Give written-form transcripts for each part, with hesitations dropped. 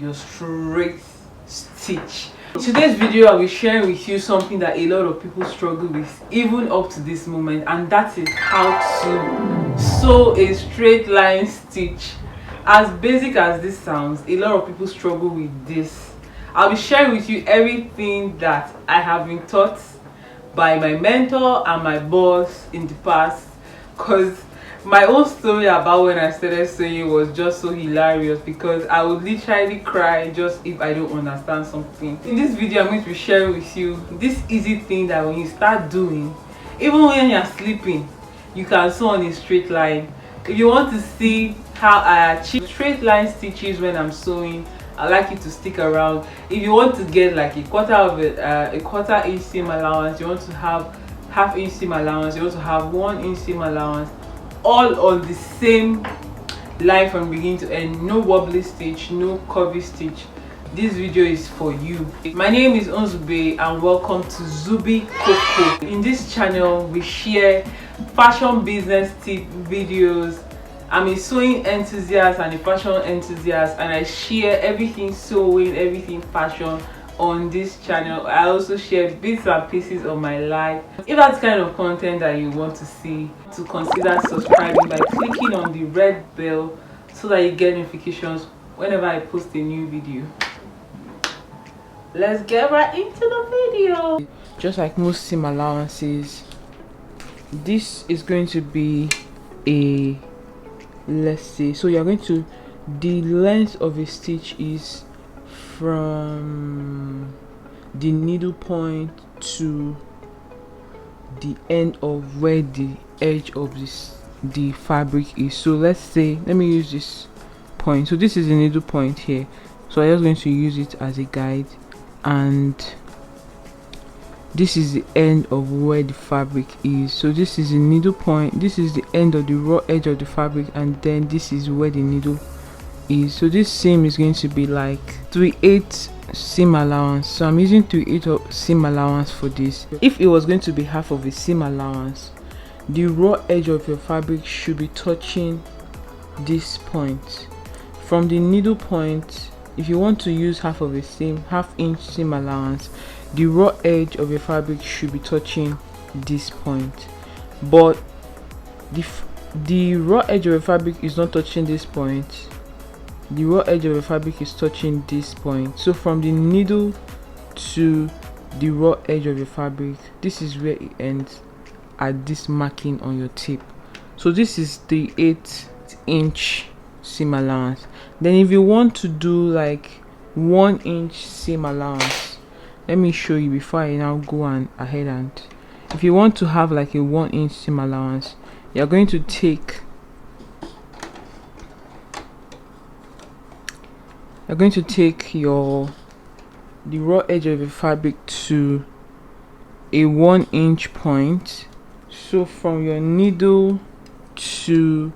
your straight stitch. In today's video, I'll be sharing with you something that a lot of people struggle with even up to this moment, and that is how to sew a straight line stitch. As basic as this sounds, a lot of people struggle with this. I'll be sharing with you everything that I have been taught by my mentor and my boss in the past, because my own story about when I started sewing was just so hilarious, because I would literally cry just if I don't understand something. In this video, I'm going to be sharing with you this easy thing that when you start doing, even when you're sleeping, you can sew on a straight line. If you want to see how I achieve straight line stitches when I'm sewing, I'd like you to stick around. If you want to get like a quarter inch seam allowance, you want to have half inch seam allowance, you want to have 1 inch seam allowance, all on the same line from beginning to end, no wobbly stitch, no curvy stitch, this video is for you. My name is Zube and welcome to Zubycoco. In this channel we share fashion business tip videos. I'm a sewing enthusiast and a fashion enthusiast, and I share everything sewing, everything fashion on this channel. I also share bits and pieces of my life. If that's the kind of content that you want to see, to consider subscribing by clicking on the red bell so that you get notifications whenever I post a new video. Let's get right into the video. Just like most seam allowances, this is going to be a, let's see, so you're going to, the length of a stitch is from the needle point to the end of where the edge of the fabric is. So let's say, let me use this point. So this is the needle point here, so I'm just going to use it as a guide, and this is the end of where the fabric is. So this is the needle point, this is the end of the raw edge of the fabric, and then this is where the needle is. So this seam is going to be like 3/8 seam allowance, so I'm using 3/8 seam allowance for this. If it was going to be half of a seam allowance, the raw edge of your fabric should be touching this point from the needle point. If you want to use half of a half inch seam allowance, the raw edge of your fabric should be touching this point, but the raw edge of your fabric is not touching this point. The raw edge of the fabric is touching this point. So from the needle to the raw edge of your fabric, this is where it ends, at this marking on your tape. So this is the 8-inch seam allowance. Then if you want to do like 1 inch seam allowance, let me show you before I now go ahead. And if you want to have like a 1 inch seam allowance, you're going to take the raw edge of the fabric to a 1 inch point. So from your needle to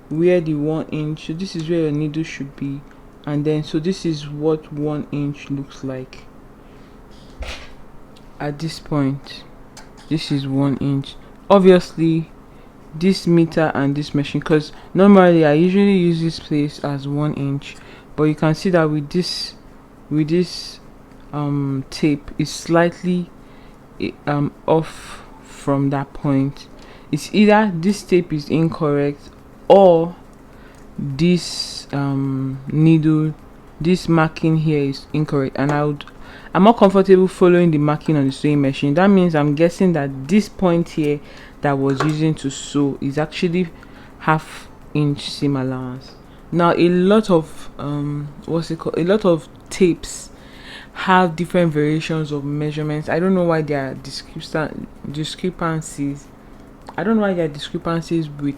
where the 1 inch, so this is where your needle should be, and then so this is what 1 inch looks like at this point. This is 1 inch. Obviously this meter and this machine, because normally I usually use this place as 1 inch, but you can see that with this tape is slightly off from that point. It's either this tape is incorrect or this needle, this marking here is incorrect, and I'm more comfortable following the marking on the sewing machine. That means I'm guessing that this point here that was using to sew is actually half inch seam allowance. Now a lot of a lot of tapes have different variations of measurements. I don't know why there are discrepancies. I don't know why there are discrepancies with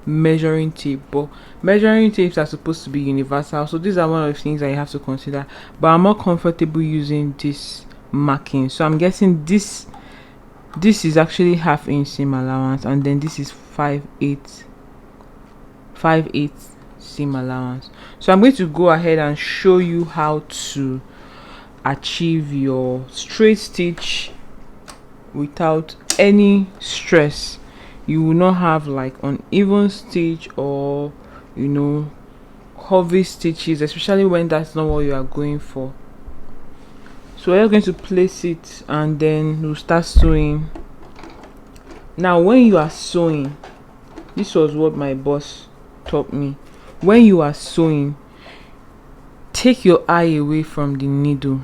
measuring tape, but measuring tapes are supposed to be universal, so these are one of the things that you have to consider. But I'm more comfortable using this marking, so I'm guessing this is actually half inch seam allowance, and then this is 5/8 seam allowance. So I'm going to go ahead and show you how to achieve your straight stitch without any stress. You will not have like uneven stitch or curvy stitches, especially when that's not what you are going for. So we're going to place it and then we'll start sewing. Now when you are sewing, this was what my boss taught me. When you are sewing, take your eye away from the needle.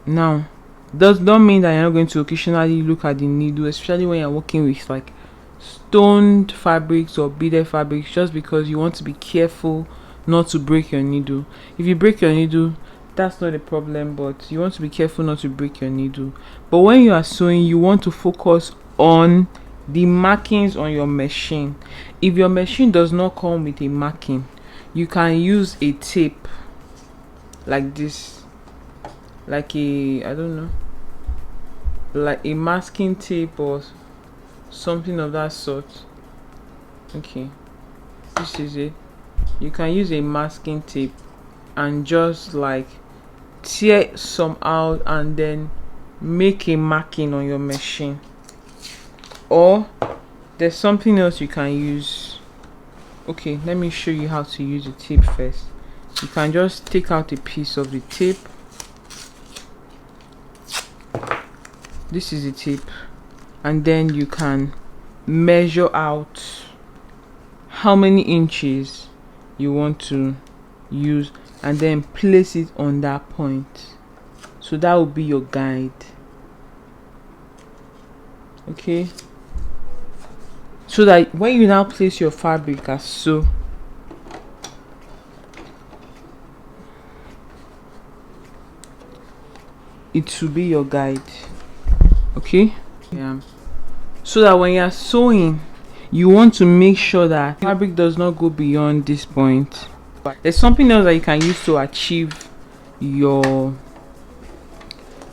Now does not mean that you're not going to occasionally look at the needle, especially when you're working with like stoned fabrics or beaded fabrics, just because you want to be careful not to break your needle. If you break your needle, that's not a problem, but you want to be careful not to break your needle. But when you are sewing, you want to focus on the markings on your machine. If your machine does not come with a marking, you can use a tape like this, like a, I don't know, like a masking tape or something of that sort. Okay, this is it. You can use a masking tape and just like tear some out and then make a marking on your machine. Or there's something else you can use. Okay, let me show you how to use the tape first. You can just take out a piece of the tape. This is the tape, and then you can measure out how many inches you want to use and then place it on that point. So that will be your guide. Okay, so that when you now place your fabric as so, it should be your guide. Okay, yeah, so that when you're sewing, you want to make sure that fabric does not go beyond this point. There's something else that you can use to achieve your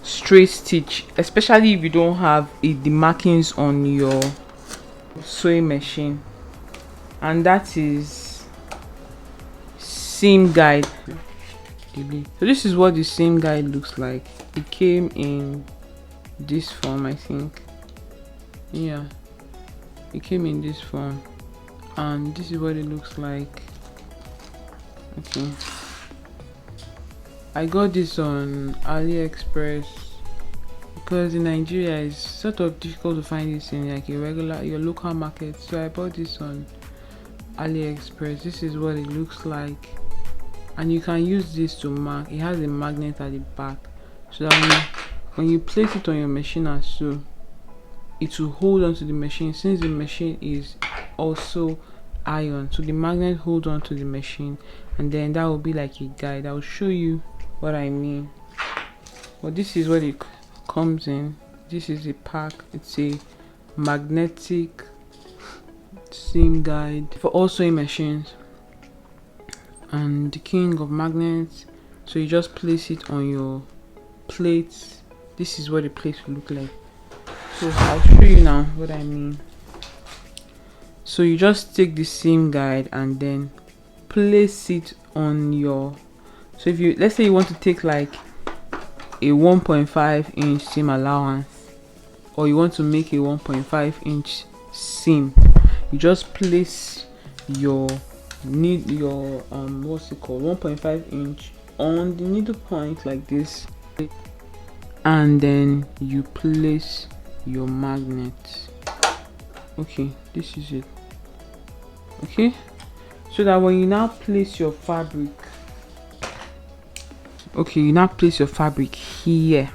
straight stitch, especially if you don't have the markings on your sewing machine, and that is seam guide. So this is what the seam guide looks like. It came in this form, I think. Yeah, it came in this form, and this is what it looks like. Okay, I got this on AliExpress because in Nigeria it's sort of difficult to find this in like your local market. So I bought this on AliExpress. This is what it looks like, and you can use this to mark. It has a magnet at the back, so that when you place it on your machine as so, it will hold on to the machine, since the machine is also iron. So the magnet hold on to the machine, and then that will be like a guide. I'll show you what I mean. But this is what it comes in. This is a pack. It's a magnetic seam guide for all sewing machines, and the king of magnets. So you just place it on your plates. This is what the plate will look like. So I'll show you now what I mean. So you just take the seam guide and then place it on your, so if you, let's say you want to take like a 1.5 inch seam allowance, or you want to make a 1.5 inch seam, you just place your what's it called, 1.5 inch on the needle point like this, and then you place your magnet. Okay, this is it. Okay, so that when you now place your fabric, okay, you now place your fabric here.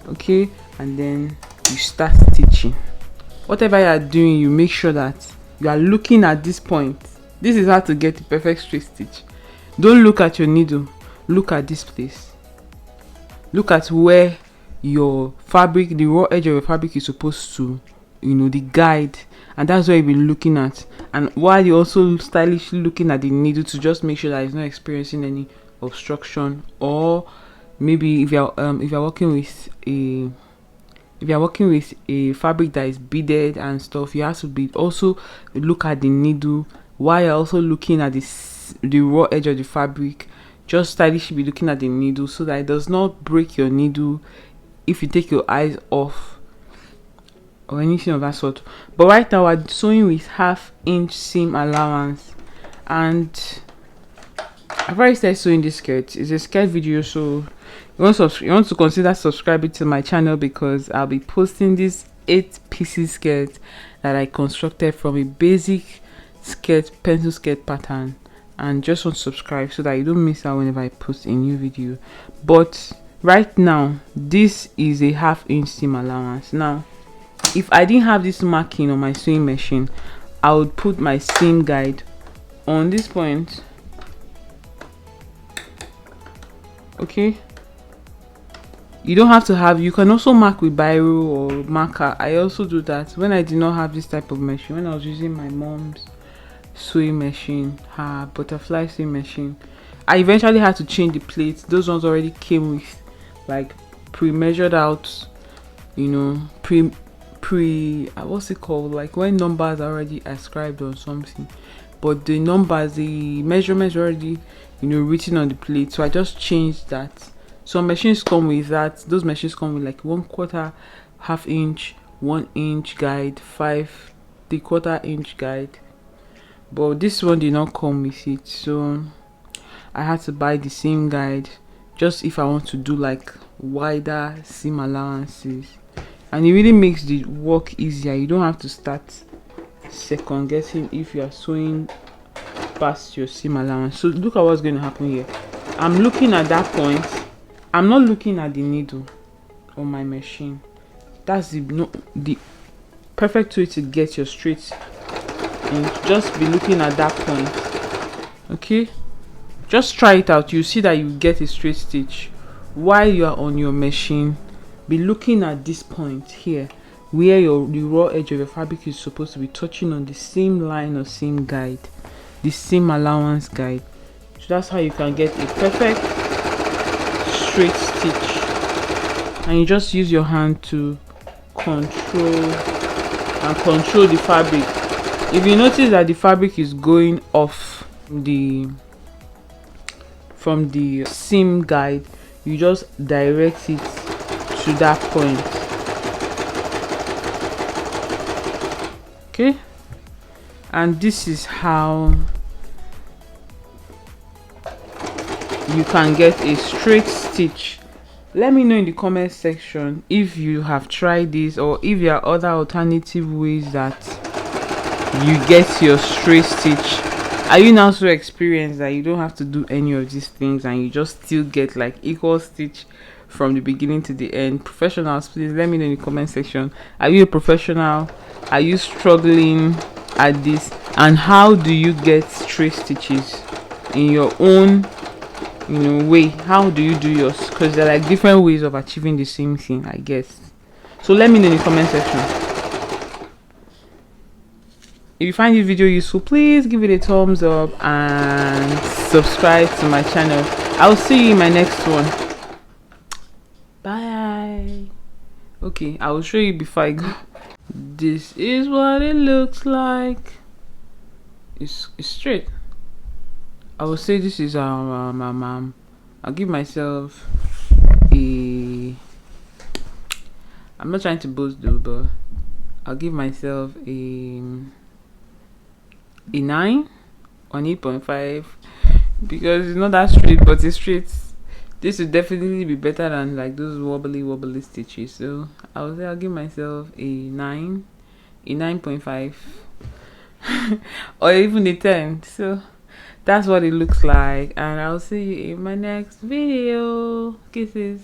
Okay, and then you start stitching. Whatever you are doing, you make sure that you are looking at this point. This is how to get the perfect straight stitch. Don't look at your needle, look at this place. Look at where your fabric, the raw edge of your fabric is supposed to, you know, the guide, and that's what you'll be looking at. And while you're also stylishly looking at the needle to just make sure that it's not experiencing any obstruction, or maybe if you're working with a fabric that is beaded and stuff, you have to be also look at the needle while you're also looking at the raw edge of the fabric. Just stylishly be looking at the needle so that it does not break your needle if you take your eyes off or anything of that sort. But right now we're sewing with 1/2 inch seam allowance, and I've already started sewing this skirt. It's a skirt video, so you want to consider subscribing to my channel, because I'll be posting this 8-piece skirt that I constructed from a basic skirt, pencil skirt pattern. And just want to subscribe so that you don't miss out whenever I post a new video. But right now, this is a 1/2 inch seam allowance. Now, if I didn't have this marking on my sewing machine, I would put my seam guide on this point. Okay, you don't have to have, you can also mark with biro or marker. I also do that when I did not have this type of machine. When I was using my mom's sewing machine, her butterfly sewing machine, I eventually had to change the plates. Those ones already came with like pre-measured out, you know, what's it called, like when numbers are already ascribed or something, but the numbers, the measurements already, you know, written on the plate. So I just changed that. Some machines come with that. Those machines come with like 1/4, 1/2 inch, 1 inch guide, 5 3/4 inch guide, but this one did not come with it, so I had to buy the seam guide just if I want to do like wider seam allowances. And it really makes the work easier. You don't have to start second guessing if you are sewing past your seam allowance. So look at what's going to happen here. I'm looking at that point. I'm not looking at the needle on my machine. That's the perfect way to get your straight, and just be looking at that point. Okay, just try it out. You see that you get a straight stitch while you are on your machine. Be looking at this point here where the raw edge of your fabric is supposed to be touching on the same line or same guide, the seam allowance guide. So that's how you can get a perfect straight stitch. And you just use your hand to control the fabric. If you notice that the fabric is going off from the seam guide, you just direct it to that point. Okay, and this is how you can get a straight stitch. Let me know in the comment section if you have tried this, or if there are other alternative ways that you get your straight stitch. Are you now so experienced that you don't have to do any of these things and you just still get like equal stitch from the beginning to the end? Professionals, please let me know in the comment section. Are you a professional? Are you struggling at this? And how do you get straight stitches in your own, you know, way? How do you do yours? Because there are like different ways of achieving the same thing, I guess. So let me know in the comment section. If you find this video useful, please give it a thumbs up and subscribe to my channel. I'll see you in my next one. Bye. Okay, I will show you before I go. This is what it looks like. It's straight. I will say this is I'll give myself a, I'm not trying to boast though, but I'll give myself a 9 on 8.5, because it's not that straight, but it's straight. This would definitely be better than like those wobbly stitches. So I'll say I'll give myself a 9, a 9.5 or even a 10. So that's what it looks like, and I'll see you in my next video. Kisses.